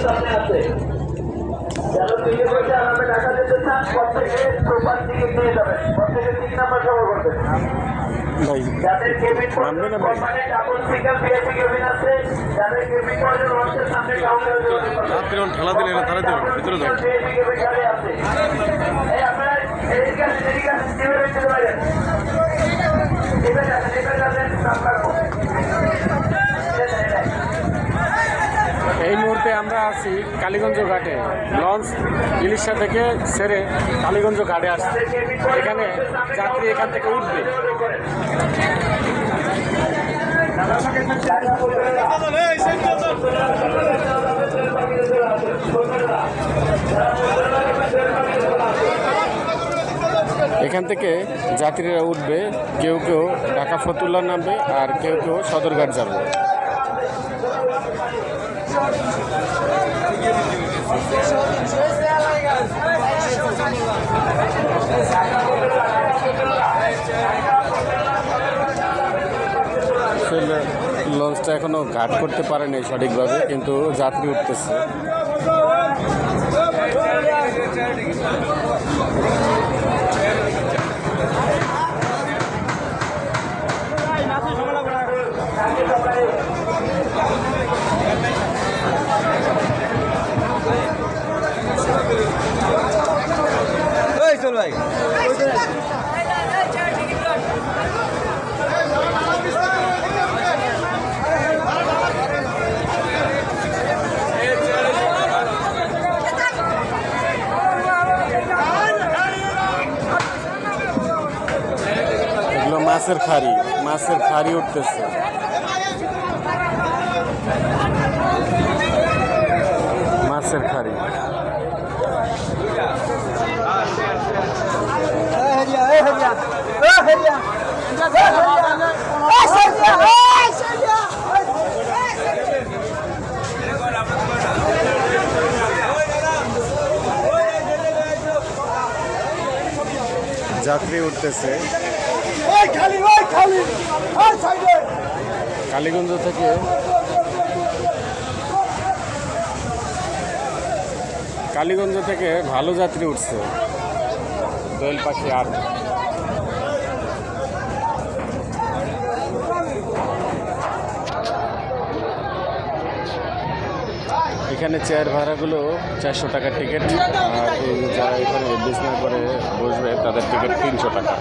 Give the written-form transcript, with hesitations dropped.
সামনে আছে যারা দিকে বসে আরামে ঢাকা যেতে চান প্রত্যেকে প্রপার দিকে নিয়ে যাবেন প্রত্যেকে 3 নাম্বার সভা করবেন ভাই যাদের কেবিন নামবে না ভাই মানে ডাবল সিঙ্গেল ভিআইপি কেবিন আছে যাদের কেবিন পর্যন্ত লঞ্চের সামনে কাউন্টারে রাত্রে ঠেলা দিলে না তারা দেবে ভিতরে যাও ভিআইপি কেবিন গাড়ি আছে এই আপনারা এদিকে টিভি রেখে দিতে পারেন এবার যাবেন নাম্বার এই মুহূর্তে আমরা আছি কালীগঞ্জ ঘাটে লঞ্চ ইলিশা থেকে ছেড়ে কালীগঞ্জ ঘাটে আসছে এখানে যাত্রী এখান থেকে উঠবে এখান থেকে যাত্রীরা উঠবে কেউ কেউ ঢাকা ফতুল্লা নামবে আর কেউ কেউ সদরঘাট যাবে লঞ্চটা এখনো ঘাট করতে পারেনি সঠিকভাবে কিন্তু যাত্রী উঠতেছে চল ভাই এগুলো মাছের খাড়ি উঠতেছে মাছের খাড়ি যাত্রী উঠতেছে কালীগঞ্জ থেকে ভালো যাত্রী উঠছে দোয়েল পাখি আর এখানে চেয়ার ভাড়াগুলো 400 টাকার টিকিট আর যারা এখানে বিছনা করে বসবে তাদের টিকিট 300 টাকা